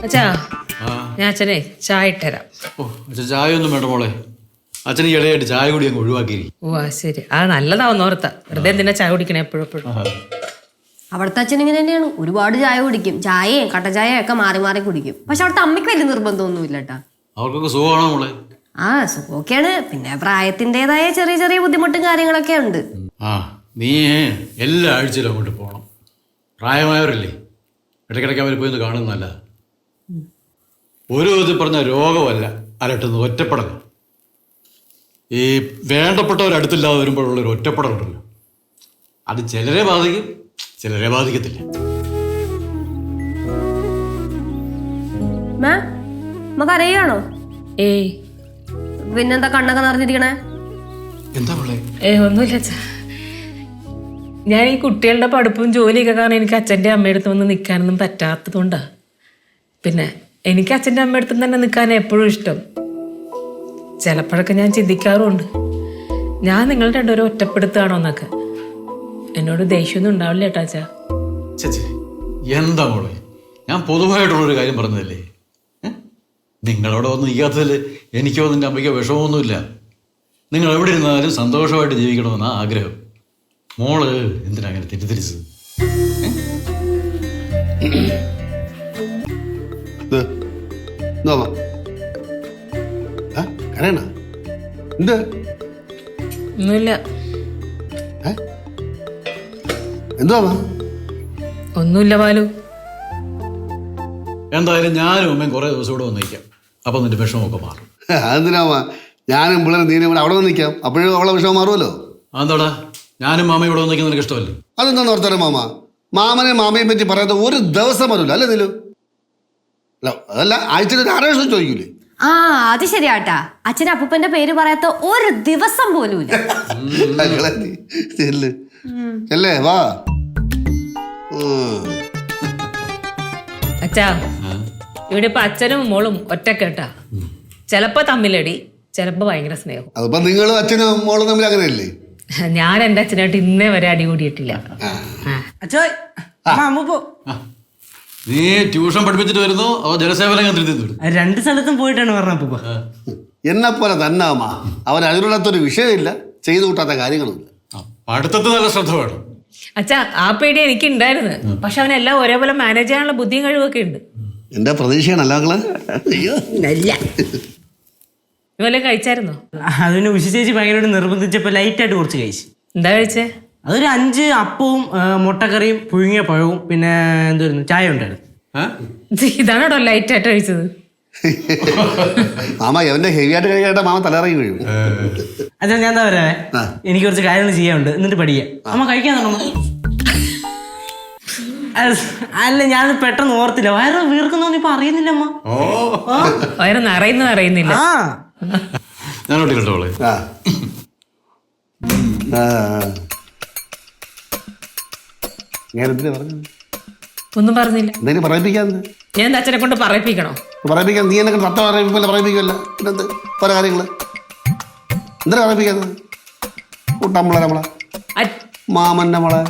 അച്ഛാ ഞാൻ അച്ഛനെ ചായ ഇട്ടുതരാം. ചായ ഒന്നും വേണ്ട മോളെ. അച്ഛന് ഇടയായിട്ട് ചായ കൂടി അങ്ങ് ഒഴിവാക്കി. ഓ ശരി, അത് നല്ലതാവുന്ന ഓർത്താ. വെറുതെ എന്തിനാ ചായ കുടിക്കണേ എപ്പോഴും? അവിടുത്തെ അച്ഛൻ ഇങ്ങനെ തന്നെയാണ്, ഒരുപാട് ചായ കുടിക്കും. ചായയും കട്ട ചായയും ഒക്കെ മാറി മാറി കുടിക്കും. പക്ഷെ അവിടുത്തെ അമ്മയ്ക്ക് വലിയ നിർബന്ധമൊന്നുമില്ല കേട്ടാ. അവർക്കൊക്കെ സുഖമാണോ മോളെ? ആ സുഖമൊക്കെയാണ്. പിന്നെ പ്രായത്തിൻ്റെതായ ചെറിയ ചെറിയ ബുദ്ധിമുട്ടും കാര്യങ്ങളൊക്കെ ഉണ്ട്. നീ എല്ലാ ആഴ്ചയിലും അങ്ങോട്ട് പോകണം. പ്രായമായവരല്ലേ, ഇടയ്ക്കിടയ്ക്ക് അവർ പോയി ഒന്ന് കാണുന്നല്ല. ഒരു വിധത്തിൽ പറഞ്ഞ രോഗമല്ല അലട്ടുന്നത്, ഒറ്റപ്പെടൽ. ഈ വേണ്ടപ്പെട്ടവരടുത്തില്ലാതെ വരുമ്പോഴുള്ളൊരു ഒറ്റപ്പെടലുണ്ടല്ലോ, അത് ചിലരെ ബാധിക്കും, ചിലരെ ബാധിക്കത്തില്ല. അറിയാണോ? ഏയ് പിന്നെന്താ കണ്ണൊക്കെ നിറഞ്ഞിരിക്കണേ? എന്താ പിള്ളേ? ഒന്നുമില്ല അച്ഛാ. ഞാൻ ഈ കുട്ടികളുടെ പഠിപ്പും ജോലിയൊക്കെ കാരണം എനിക്ക് അച്ഛൻ്റെ അമ്മയടുത്ത് വന്ന് നിൽക്കാനൊന്നും പറ്റാത്തതുകൊണ്ടാ. പിന്നെ എനിക്ക് അച്ഛൻ്റെ അമ്മയടുത്ത് തന്നെ നിൽക്കാൻ എപ്പോഴും ഇഷ്ടം. ചിലപ്പോഴൊക്കെ ഞാൻ ചിന്തിക്കാറുമുണ്ട്, ഞാൻ നിങ്ങൾ രണ്ടുപേരും ഒറ്റപ്പെടുത്തുകയാണോ എന്നൊക്കെ. എന്നോട് ദേഷ്യമൊന്നും ഉണ്ടാവില്ല കേട്ടോ അച്ഛാ. ചേച്ചി എന്താ മോളെ, ഞാൻ പൊതുവായിട്ടുള്ളൊരു കാര്യം പറഞ്ഞതല്ലേ. നിങ്ങളവിടെ വന്ന് നിൽക്കാത്തതിൽ എനിക്കോ നിൻ്റെ അമ്മയ്ക്കോ വിഷമമൊന്നുമില്ല. നിങ്ങൾ എവിടെ ഇരുന്നാലും സന്തോഷമായിട്ട് ജീവിക്കണമെന്നാ ആഗ്രഹം. മോള് എന്തിനാ അങ്ങനെ തെറ്റിദ്ധരിച്ചത്? ഒന്നുമില്ല. ഒന്നുമില്ല ബാലു. എന്തായാലും ഞാനും അമ്മയും കുറെ ദിവസം ഇവിടെ വന്ന് നിൽക്കാം. അപ്പൊ നിന്റെ വിഷമമൊക്കെ മാറും. അതെന്തിനാ ഞാനും പിള്ളേരും നീനും കൂടെ അവിടെ വന്ന് നിൽക്കാം. അപ്പോഴും അവളെ വിഷമം മാറുമല്ലോ. അതെന്താടാ, ഞാനും മാമയും ഇവിടെ വന്ന് നിൽക്കുന്ന നിനക്ക് ഇഷ്ടമല്ലേ? അതെന്താന്ന് ഓർത്താലും മാമനെ മാമയെ പറ്റി പറയാത്ത ഒരു ദിവസം വരില്ല അല്ലേ നീലു? അല്ല അതല്ല, ആഴ്ചയിൽ ഒരു 6 ദിവസം ചോദിക്കൂലേ? ആ അത് ശരിയാട്ടാ. അച്ഛൻ അപ്പൂപ്പന്റെ പേര് പറയാത്ത ഒരു ദിവസം പോലും ഇല്ല. അല്ലേ വാ. അച്ഛാ, ഇവിടെ ഇപ്പൊ അച്ഛനും മോളും ഒറ്റക്കെട്ടാ. ചിലപ്പോ തമ്മിലടി, ചിലപ്പോ ഭയങ്കര സ്നേഹം. അതിപ്പോ നിങ്ങളും അച്ഛനും മോളും തമ്മിൽ അങ്ങനെയല്ലേ? ഞാൻ എന്റെ അച്ഛനായിട്ട് ഇന്നേ വരെ അടി കൂടിയിട്ടില്ല. നീ ട്യൂഷൻ പഠിപ്പിച്ചിട്ട് വരുന്നു, ജലസേവന കേന്ദ്രത്തിൽ 2 സ്ഥലത്തും പോയിട്ടാണ് പറഞ്ഞ. എന്നെ പോലെ തന്നെ അവൻ അതിനുള്ളത്തൊരു വിഷയമില്ല, ചെയ്തു കൂട്ടാത്ത കാര്യങ്ങളുമില്ല. പഠിത്തത്തിൽ നല്ല ശ്രദ്ധ വേണം. അച്ഛാ, ആ പേടി എനിക്ക് ഉണ്ടായിരുന്നു. പക്ഷെ അവനെല്ലാം ഒരേപോലെ മാനേജ് ചെയ്യാനുള്ള ബുദ്ധിയും കഴിവൊക്കെ ഉണ്ട്. എന്റെ പ്രതീക്ഷയാണല്ലോ മക്കളെ. ഇവല്ലേ കഴിച്ചായിരുന്നോ? അതിന് ഉഷ ചേച്ചി ഭയങ്കരമായിട്ട് നിർബന്ധിച്ചപ്പോ ലൈറ്റായിട്ട് കുറച്ച് കഴിച്ചു. എന്താ കഴിച്ചേ? അതൊരു 5 അപ്പവും മുട്ടക്കറിയും പുഴുങ്ങിയ പഴവും പിന്നെ എന്തായിരുന്നു ചായ ഉണ്ടായിരുന്നു. ഇതാണോ ലൈറ്റായിട്ട് കഴിച്ചത്? മാമ എവന്റെ ഹെവി ആയിട്ട് കഴിക്കാട്ട മാമ തലറങ്ങി വീഴും. അച്ഛാ ഞാൻ എന്താ പറയാ, എനിക്ക് കുറച്ച് കാര്യങ്ങൾ ചെയ്യാനുണ്ട്, എന്നിട്ട് പഠിക്കാം. അമ്മ കഴിക്കാൻ തുടങ്ങും. അല്ല ഞാൻ പെട്ടെന്ന് ഓർത്തില്ല, വയറ് വീർക്കുന്നോന്ന് ഇപ്പൊ അറിയുന്നില്ല അമ്മ. വയറ് നിറയുന്നത് അറിയുന്നില്ല. ഒന്നും പറഞ്ഞില്ല. ഞാൻ അച്ഛനെ കൊണ്ട് പറയിപ്പിക്കണോ? പറയിപ്പിക്കാൻ നീ എന്നെ തത്ത പറയിപ്പിക്കല്ല, പറയിപ്പിക്കല്ല. പിന്നെന്ത് പല കാര്യങ്ങള് എന്തിനാ പറയിപ്പിക്കാന്ന്? കൂട്ടമ്പളെ നമ്മളെ മാമന്റെ മോളെ